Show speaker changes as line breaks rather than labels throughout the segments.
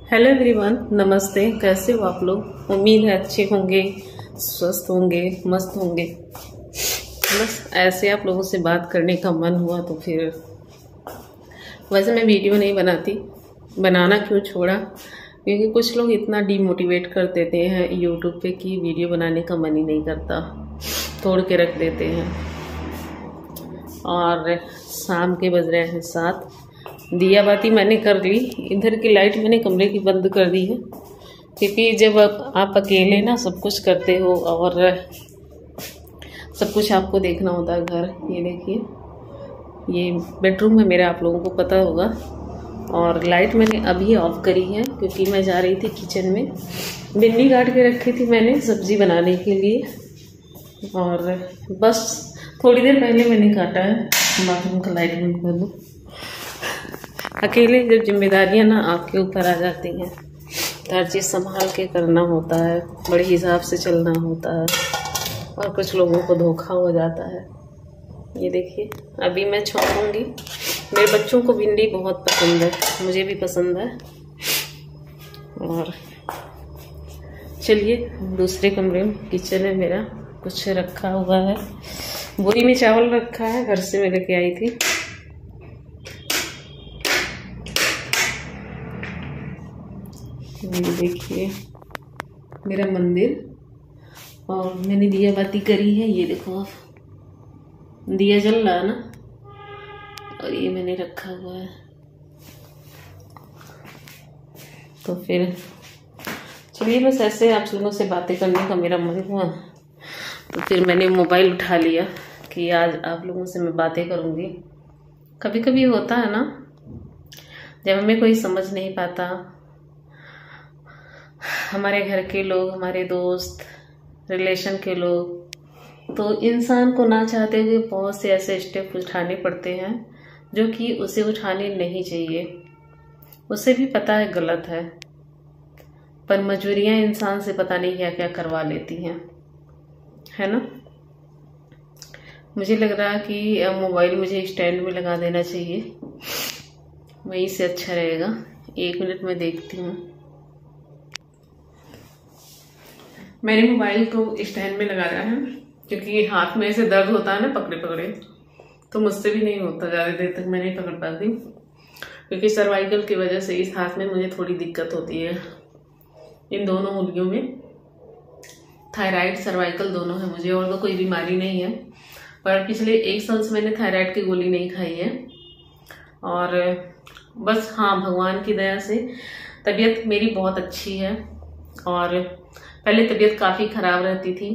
Hello everyone, नमस्ते। कैसे हो आप लोग? उम्मीद है अच्छे होंगे, स्वस्थ होंगे, मस्त होंगे। बस ऐसे आप लोगों से बात करने का मन हुआ तो फिर वैसे मैं वीडियो नहीं बनाती। बनाना क्यों छोड़ा? क्योंकि कुछ लोग इतना डीमोटिवेट कर देते हैं यूट्यूब पे कि वीडियो बनाने का मन ही नहीं करता, तोड़ के रख देते हैं। और शाम के बज रहे हैं 7। दिया बाती मैंने कर ली। इधर की लाइट मैंने कमरे की बंद कर दी है, क्योंकि जब आप अकेले ना सब कुछ करते हो और सब कुछ आपको देखना होता है घर। ये देखिए, ये बेडरूम है मेरा, आप लोगों को पता होगा। और लाइट मैंने अभी ऑफ करी है क्योंकि मैं जा रही थी किचन में। भिंडी काट के रखी थी मैंने सब्जी बनाने के लिए, और बस थोड़ी देर पहले मैंने काटा है। बाथरूम का लाइट बंद कर दूँ। अकेले जब जिम्मेदारियां ना आपके ऊपर आ जाती हैं तो हर चीज़ संभाल के करना होता है, बड़े हिसाब से चलना होता है, और कुछ लोगों को धोखा हो जाता है। ये देखिए, अभी मैं छौंकूंगी। मेरे बच्चों को भिंडी बहुत पसंद है, मुझे भी पसंद है। और चलिए, दूसरे कमरे में किचन है मेरा, कुछ रखा हुआ है। बोरी में चावल रखा है, घर से मैं लेके आई थी। ये देखिए मेरा मंदिर, और मैंने दिया बाती करी है। ये देखो, आप दिया जल रहा है ना, और ये मैंने रखा हुआ है। तो फिर चलिए, बस ऐसे आप लोगों से बातें करने का मेरा मन हुआ, तो फिर मैंने मोबाइल उठा लिया कि आज आप लोगों से मैं बातें करूँगी। कभी कभी होता है ना, जब हमें कोई समझ नहीं पाता, हमारे घर के लोग, हमारे दोस्त, रिलेशन के लोग, तो इंसान को ना चाहते हुए बहुत से ऐसे स्टेप उठाने पड़ते हैं जो कि उसे उठाने नहीं चाहिए। उसे भी पता है गलत है, पर मजबूरियां इंसान से पता नहीं क्या क्या करवा लेती हैं, है ना। मुझे लग रहा है कि मोबाइल मुझे स्टैंड में लगा देना चाहिए, वहीं से अच्छा रहेगा। 1 मिनट में देखती हूँ। मैंने मोबाइल को स्टैंड में लगाया है क्योंकि हाथ में ऐसे दर्द होता है ना पकड़े पकड़े, तो मुझसे भी नहीं होता, ज़्यादा देर तक मैं नहीं पकड़ पाती, क्योंकि सर्वाइकल की वजह से इस हाथ में मुझे थोड़ी दिक्कत होती है। इन दोनों उंगलियों में थायराइड, सर्वाइकल दोनों है मुझे, और तो कोई बीमारी नहीं है। पर पिछले 1 साल से मैंने थायराइड की गोली नहीं खाई है। और बस हाँ, भगवान की दया से तबीयत मेरी बहुत अच्छी है। और पहले तबीयत काफ़ी ख़राब रहती थी,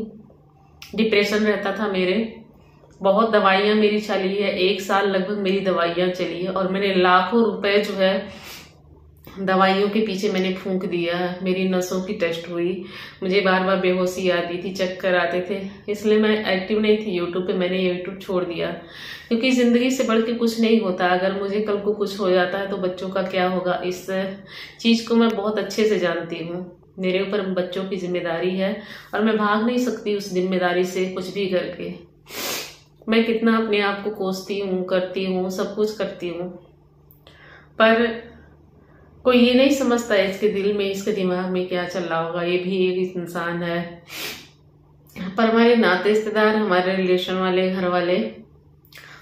डिप्रेशन रहता था मेरे, बहुत दवाइयाँ मेरी चली है। 1 साल लगभग मेरी दवाइयाँ चली है, और मैंने लाखों रुपए जो है दवाइयों के पीछे मैंने फूंक दिया है। मेरी नसों की टेस्ट हुई, मुझे बार बार बेहोशी आती थी, चक्कर आते थे, इसलिए मैं एक्टिव नहीं थी यूट्यूब पे। मैंने यूट्यूब छोड़ दिया, क्योंकि ज़िंदगी से बढ़ के कुछ नहीं होता। अगर मुझे कल को कुछ हो जाता है तो बच्चों का क्या होगा, इस चीज़ को मैं बहुत अच्छे से जानती हूँ। मेरे ऊपर बच्चों की जिम्मेदारी है, और मैं भाग नहीं सकती उस जिम्मेदारी से कुछ भी करके। मैं कितना अपने आप को कोसती हूँ, करती हूँ, सब कुछ करती हूँ, पर कोई ये नहीं समझता है इसके दिल में, इसके दिमाग में क्या चल रहा होगा। ये भी एक इंसान है। पर हमारे नाते रिश्तेदार, हमारे रिलेशन वाले, घर वाले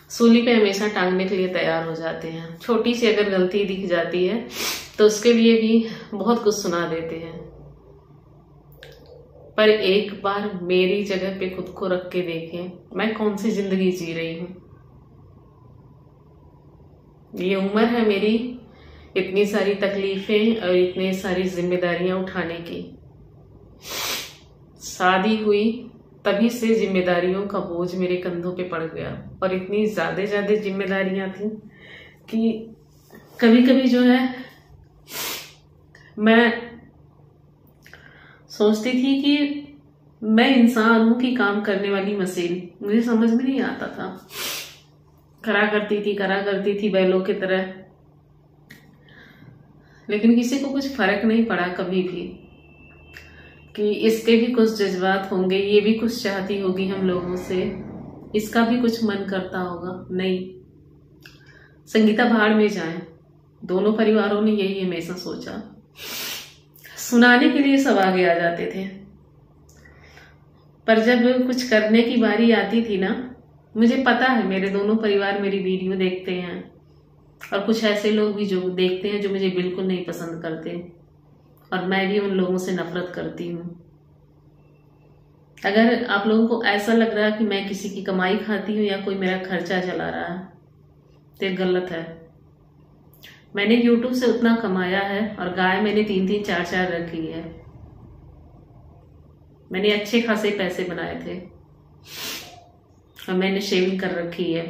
सूली पे हमेशा टांगने के लिए तैयार हो जाते हैं। छोटी सी अगर गलती दिख जाती है तो उसके लिए भी बहुत कुछ सुना देते हैं। पर एक बार मेरी जगह पे खुद को रख के देखें, मैं कौन सी जिंदगी जी रही हूँ। ये उम्र है मेरी इतनी सारी तकलीफें और इतनी सारी जिम्मेदारियां उठाने की। शादी हुई तभी से जिम्मेदारियों का बोझ मेरे कंधों पे पड़ गया, और इतनी ज्यादा जिम्मेदारियां थी कि कभी कभी जो है मैं सोचती थी कि मैं इंसान हूं कि काम करने वाली मशीन। मुझे समझ में नहीं आता था, करा करती थी बैलों की तरह, लेकिन किसी को कुछ फर्क नहीं पड़ा कभी भी कि इसके भी कुछ जज्बात होंगे, ये भी कुछ चाहती होगी हम लोगों से, इसका भी कुछ मन करता होगा। नहीं, संगीता भाड़ में जाए, दोनों परिवारों ने यही हमेशा सोचा। सुनाने के लिए सब आगे आ जाते थे, पर जब कुछ करने की बारी आती थी ना, मुझे पता है मेरे दोनों परिवार मेरी वीडियो देखते हैं, और कुछ ऐसे लोग भी जो देखते हैं जो मुझे बिल्कुल नहीं पसंद करते, और मैं भी उन लोगों से नफरत करती हूँ। अगर आप लोगों को ऐसा लग रहा है कि मैं किसी की कमाई खाती हूँ या कोई मेरा खर्चा चला रहा है, तो ये गलत है। मैंने YouTube से उतना कमाया है, और गाय मैंने 3-3 4-4 रखी है। मैंने अच्छे खासे पैसे बनाए थे, और मैंने शेविंग कर रखी है,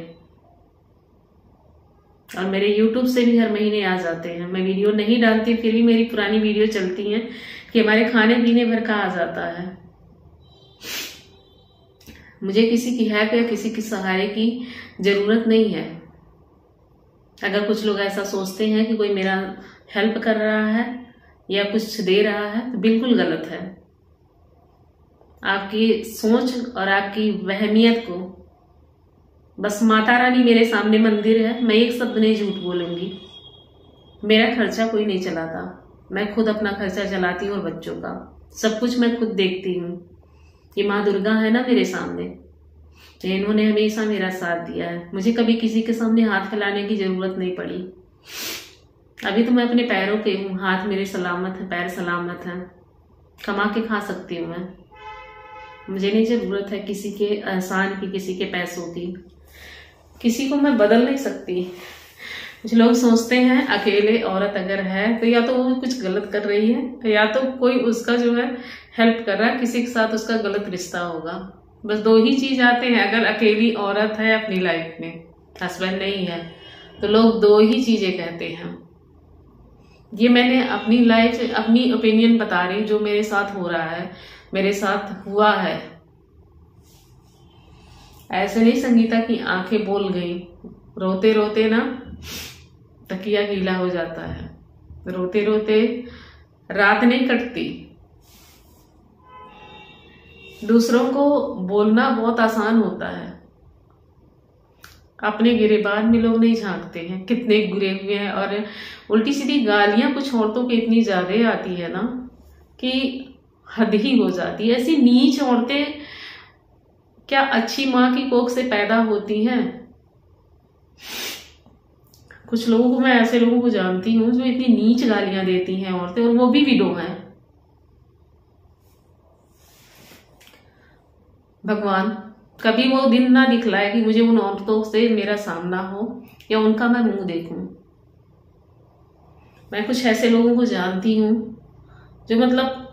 और मेरे YouTube से भी हर महीने आ जाते हैं। मैं वीडियो नहीं डालती, फिर भी मेरी पुरानी वीडियो चलती हैं कि हमारे खाने पीने भर का आ जाता है। मुझे किसी की हेल्प या किसी की सहारे की जरूरत नहीं है। अगर कुछ लोग ऐसा सोचते हैं कि कोई मेरा हेल्प कर रहा है या कुछ दे रहा है, तो बिल्कुल गलत है। आपकी सोच और आपकी वहमियत को, बस माता रानी मेरे सामने मंदिर है, मैं एक शब्द नहीं झूठ बोलूंगी। मेरा खर्चा कोई नहीं चलाता, मैं खुद अपना खर्चा चलाती हूँ, और बच्चों का सब कुछ मैं खुद देखती हूँ। ये माँ दुर्गा है ना मेरे सामने, इन्होंने हमेशा मेरा साथ दिया है। मुझे कभी किसी के सामने हाथ फैलाने की जरूरत नहीं पड़ी। अभी तो मैं अपने पैरों पे हूँ, हाथ मेरे सलामत है, पैर सलामत है, कमा के खा सकती हूँ मैं। मुझे नहीं जरूरत है किसी के एहसान की, किसी के पैसों की। किसी को मैं बदल नहीं सकती। कुछ लोग सोचते हैं अकेले औरत अगर है तो या तो वो कुछ गलत कर रही है, या तो कोई उसका जो है हेल्प कर रहा है, किसी के साथ उसका गलत रिश्ता होगा। बस 2 ही चीज आते हैं। अगर अकेली औरत है अपनी लाइफ में, हस्बैंड नहीं है, तो लोग 2 ही चीजें कहते हैं। ये मैंने अपनी लाइफ, अपनी ओपिनियन बता रही, जो मेरे साथ हो रहा है, मेरे साथ हुआ है। ऐसे नहीं संगीता की आंखें बोल गई। रोते रोते ना तकिया गीला हो जाता है, रोते रोते रात नहीं कटती। दूसरों को बोलना बहुत आसान होता है, अपने गिरेबान में लोग नहीं झांकते हैं कितने गिरे हुए हैं। और उल्टी सीधी गालियां कुछ औरतों की इतनी ज्यादा आती है ना कि हद ही हो जाती है। ऐसी नीच औरतें क्या अच्छी माँ की कोख से पैदा होती हैं? कुछ लोगों को, मैं ऐसे लोगों को जानती हूँ जो इतनी नीच गालियां देती हैं औरतें, और वो भी विडो हैं। भगवान कभी वो दिन ना दिखलाए कि मुझे उन औरतों से मेरा सामना हो या उनका मैं मुंह देखूं। मैं कुछ ऐसे लोगों को जानती हूँ जो मतलब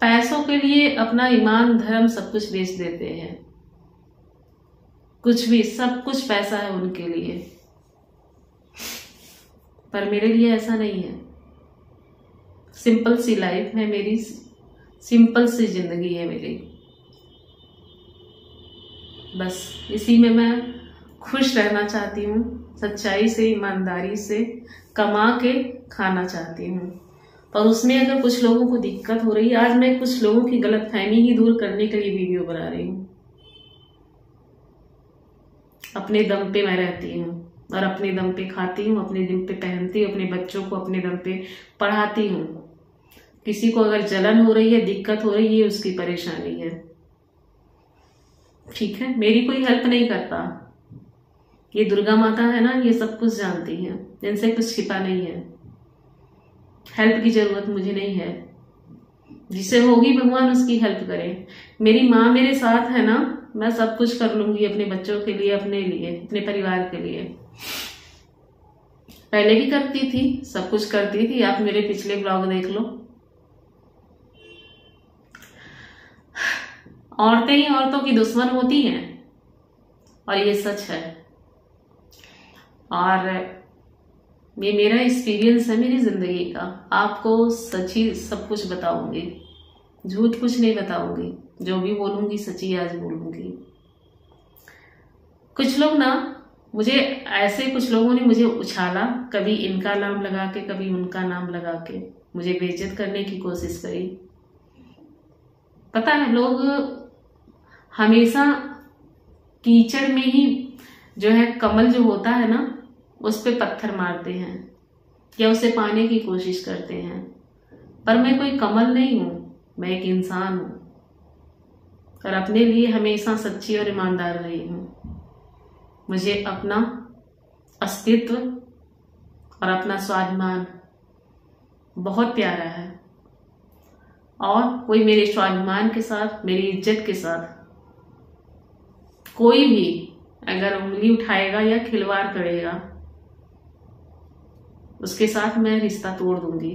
पैसों के लिए अपना ईमान, धर्म सब कुछ बेच देते हैं। कुछ भी, सब कुछ पैसा है उनके लिए, पर मेरे लिए ऐसा नहीं है। सिंपल सी लाइफ है मेरी, सिंपल सी जिंदगी है मेरी। बस इसी में मैं खुश रहना चाहती हूँ, सच्चाई से, ईमानदारी से कमा के खाना चाहती हूँ। पर उसमें अगर कुछ लोगों को दिक्कत हो रही है, आज मैं कुछ लोगों की गलतफहमी ही दूर करने के लिए वीडियो बना रही हूँ। अपने दम पे मैं रहती हूँ, और अपने दम पे खाती हूँ, अपने दम पे पहनती हूँ, अपने बच्चों को अपने दम पे पढ़ाती हूँ। किसी को अगर जलन हो रही है, दिक्कत हो रही है, उसकी परेशानी है, ठीक है, मेरी कोई हेल्प नहीं करता। ये दुर्गा माता है ना, ये सब कुछ जानती है, इनसे कुछ छिपा नहीं है। हेल्प की जरूरत मुझे नहीं है, जिसे होगी भगवान उसकी हेल्प करे। मेरी माँ मेरे साथ है ना, मैं सब कुछ कर लूंगी अपने बच्चों के लिए, अपने लिए, अपने परिवार के लिए। पहले भी करती थी, सब कुछ करती थी। आप मेरे पिछले ब्लॉग देख लो। औरतें ही औरतों की दुश्मन होती हैं, और ये सच है। और ये मेरा एक्सपीरियंस है मेरी जिंदगी का। आपको सच्ची सब कुछ बताऊंगी, झूठ कुछ नहीं बताऊंगी। जो भी बोलूंगी सच्ची आज बोलूंगी। कुछ लोग ना मुझे ऐसे, कुछ लोगों ने मुझे उछाला, कभी इनका नाम लगा के, कभी उनका नाम लगा के मुझे बेइज्जत करने की कोशिश करी। पता है, लोग हमेशा कीचड़ में ही जो है, कमल जो होता है ना, उस पे पत्थर मारते हैं या उसे पाने की कोशिश करते हैं। पर मैं कोई कमल नहीं हूं, मैं एक इंसान हूं और अपने लिए हमेशा सच्ची और ईमानदार रही हूं। मुझे अपना अस्तित्व और अपना स्वाभिमान बहुत प्यारा है और कोई मेरे स्वाभिमान के साथ, मेरी इज्जत के साथ कोई भी अगर उंगली उठाएगा या खिलवाड़ करेगा, उसके साथ मैं रिश्ता तोड़ दूंगी।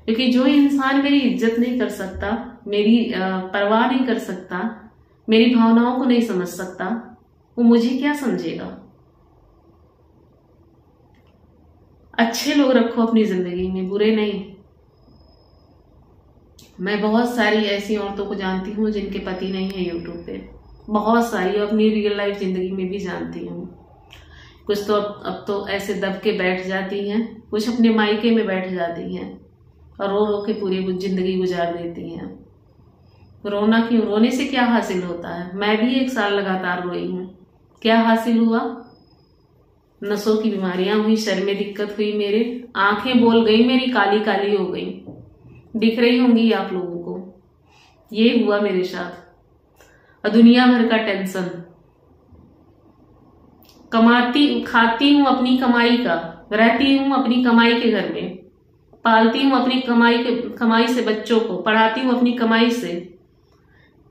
क्योंकि जो इंसान मेरी इज्जत नहीं कर सकता, मेरी परवाह नहीं कर सकता, मेरी भावनाओं को नहीं समझ सकता, वो मुझे क्या समझेगा। अच्छे लोग रखो अपनी जिंदगी में, बुरे नहीं। मैं बहुत सारी ऐसी औरतों को जानती हूँ जिनके पति नहीं है यूट्यूब पे, बहुत सारी, अपनी रियल लाइफ जिंदगी में भी जानती हूँ। कुछ तो अब तो ऐसे दब के बैठ जाती हैं, कुछ अपने मायके में बैठ जाती हैं और रो रो के पूरी जिंदगी गुजार देती हैं। रोना क्यों? रोने से क्या हासिल होता है? मैं भी 1 साल लगातार रोई हूँ, क्या हासिल हुआ? नसों की बीमारियां हुई, शर में दिक्कत हुई, मेरे आंखें बोल गई, मेरी काली काली हो गई, दिख रही होंगी आप लोगों को। ये हुआ मेरे साथ। और दुनिया भर का टेंशन, कमाती खाती हूं अपनी कमाई का, रहती हूं अपनी कमाई के घर में, पालती हूं अपनी कमाई से बच्चों को, पढ़ाती हूं अपनी कमाई से।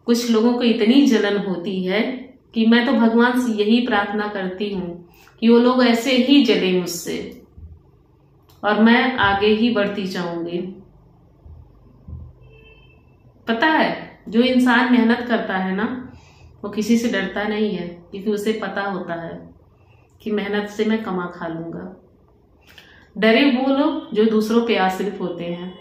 कुछ लोगों को इतनी जलन होती है कि मैं तो भगवान से यही प्रार्थना करती हूं कि वो लोग ऐसे ही जले मुझसे और मैं आगे ही बढ़ती जाऊंगी। पता है, जो इंसान मेहनत करता है ना, वो किसी से डरता नहीं है, क्योंकि उसे पता होता है कि मेहनत से मैं कमा खा लूंगा। डरे वो लोग जो दूसरों पे आश्रित होते हैं।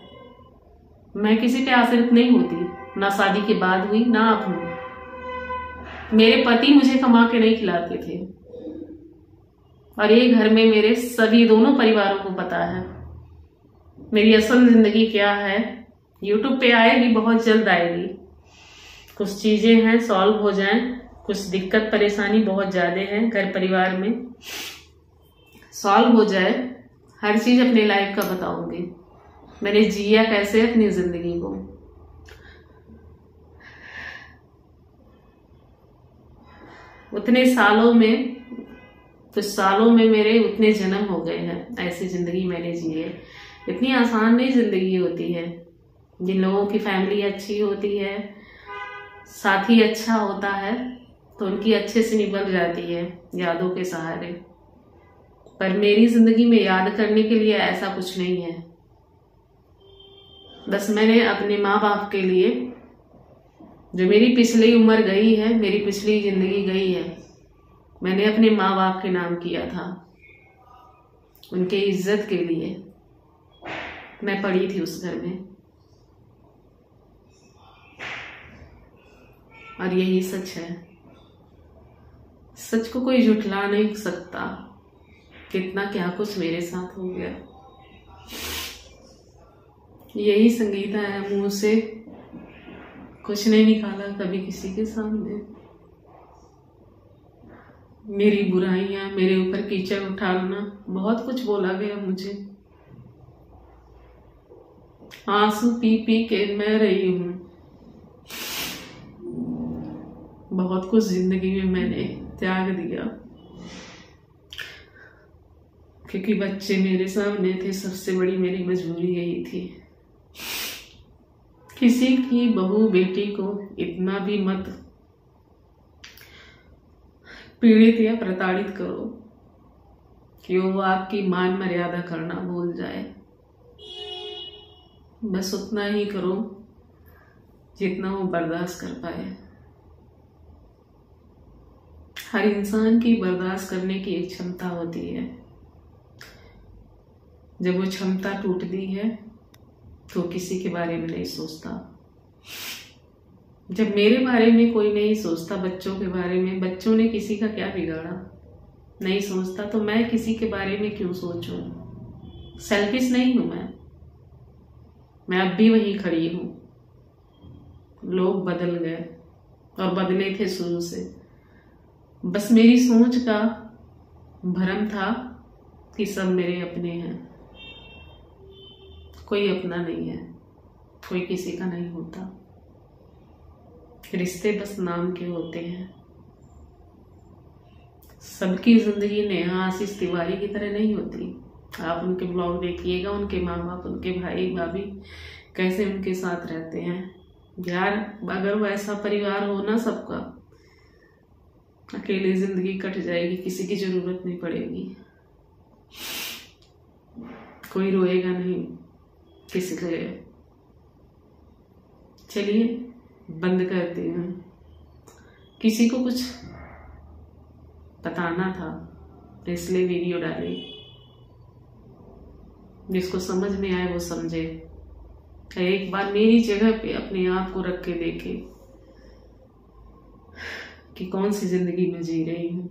मैं किसी पे आश्रित नहीं होती, ना शादी के बाद हुई ना अब हूं। मेरे पति मुझे कमा के नहीं खिलाते थे और ये घर में मेरे सभी दोनों परिवारों को पता है मेरी असल जिंदगी क्या है। यूट्यूब पे आएगी, बहुत जल्द आएगी। कुछ चीजें हैं सॉल्व हो जाएं, कुछ दिक्कत परेशानी बहुत ज्यादा है घर परिवार में, सॉल्व हो जाए, हर चीज अपने लाइफ का बताऊंगी, मैंने जिया कैसे अपनी जिंदगी को। उतने सालों में, कुछ सालों में मेरे उतने जन्म हो गए हैं, ऐसी जिंदगी मैंने जी है। इतनी आसान नहीं जिंदगी होती है। जिन लोगों की फैमिली अच्छी होती है, साथी अच्छा होता है, तो उनकी अच्छे से निभल जाती है यादों के सहारे। पर मेरी जिंदगी में याद करने के लिए ऐसा कुछ नहीं है। बस मैंने अपने माँ बाप के लिए, जो मेरी पिछली उम्र गई है, मेरी पिछली जिंदगी गई है, मैंने अपने माँ बाप के नाम किया था। उनके इज्जत के लिए मैं पड़ी थी उस घर में, और यही सच है। सच को कोई झुठला नहीं सकता। कितना क्या कुछ मेरे साथ हो गया। यही संगीता है, मुंह से कुछ नहीं निकाला कभी किसी के सामने। मेरी बुराइयां, मेरे ऊपर कीचड़ उठाना, बहुत कुछ बोला गया मुझे। आंसू पी पी के मैं रही हूं। बहुत कुछ जिंदगी में मैंने त्याग दिया, क्योंकि बच्चे मेरे सामने थे। सबसे बड़ी मेरी मजबूरी यही थी। किसी की बहू बेटी को इतना भी मत पीड़ित या प्रताड़ित करो कि वो आपकी मान मर्यादा करना भूल जाए। बस उतना ही करो जितना वो बर्दाश्त कर पाए। हर इंसान की बर्दाश्त करने की एक क्षमता होती है। जब वो क्षमता टूटती है तो किसी के बारे में नहीं सोचता। जब मेरे बारे में कोई नहीं सोचता, बच्चों के बारे में, बच्चों ने किसी का क्या बिगाड़ा, नहीं सोचता, तो मैं किसी के बारे में क्यों सोचूं? सेल्फिश नहीं हूं मैं अब भी वहीं खड़ी हूं। लोग बदल गए और बदले थे शुरू से। बस मेरी सोच का भ्रम था कि सब मेरे अपने हैं। कोई अपना नहीं है, कोई किसी का नहीं होता। रिश्ते बस नाम के होते हैं। सबकी जिंदगी नेहा आशीष तिवारी की तरह नहीं होती। आप उनके ब्लॉग देखिएगा, उनके माँ बाप, उनके भाई भाभी कैसे उनके साथ रहते हैं यार। अगर वैसा परिवार हो ना सबका, अकेली जिंदगी कट जाएगी, किसी की जरूरत नहीं पड़ेगी, कोई रोएगा नहीं किसी के लिए। चलिए बंद करती हूँ। किसी को कुछ बताना था इसलिए वीडियो डाली, जिसको समझ में आए वो समझे। एक बार मेरी जगह पे अपने आप को रख के देखे कि कौन सी जिंदगी में जी रही हूं।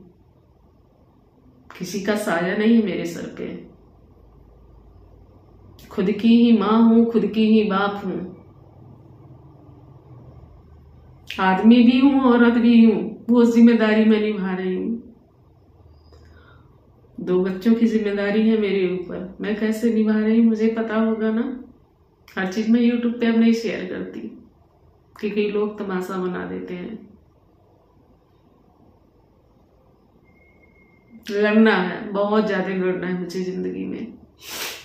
किसी का साया नहीं है मेरे सर पे। खुद की ही माँ हूं, खुद की ही बाप हूं, आदमी भी हूं, औरत भी हूं। वो जिम्मेदारी मैं निभा रही हूं। 2 बच्चों की जिम्मेदारी है मेरे ऊपर, मैं कैसे निभा रही हूं मुझे पता होगा ना। हर चीज मैं यूट्यूब पे अब नहीं शेयर करती क्योंकि लोग तमाशा बना देते हैं। लड़ना है, बहुत ज्यादा लड़ना है मुझे जिंदगी में।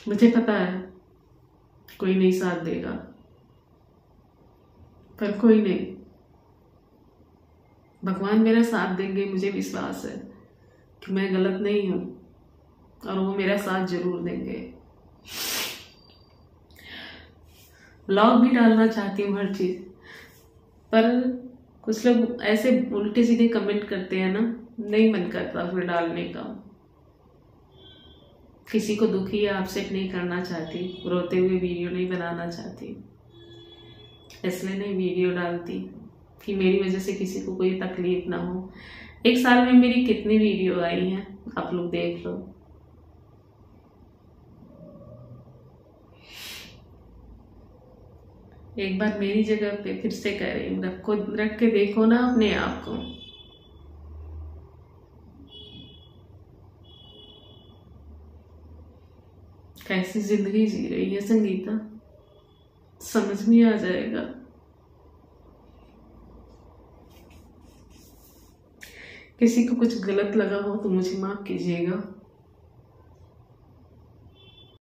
मुझे पता है कोई नहीं साथ देगा, पर कोई नहीं, भगवान मेरा साथ देंगे। मुझे विश्वास है कि मैं गलत नहीं हूं और वो मेरा साथ जरूर देंगे। ब्लॉग भी डालना चाहती हूँ हर चीज, पर कुछ लोग ऐसे उल्टे सीधे कमेंट करते हैं ना, नहीं मन करता फिर डालने का। किसी को दुखी या अपसेट नहीं करना चाहती, रोते हुए वीडियो नहीं बनाना चाहती, इसलिए नहीं वीडियो डालती कि मेरी वजह से किसी को कोई तकलीफ ना हो। 1 साल में मेरी कितनी वीडियो आई हैं आप लोग देख लो। एक बार मेरी जगह पे फिर से कह रही हूँ, रख के देखो ना अपने आप को। कैसी जिंदगी जी रही है संगीता, समझ में आ जाएगा। किसी को कुछ गलत लगा हो तो मुझे माफ कीजिएगा।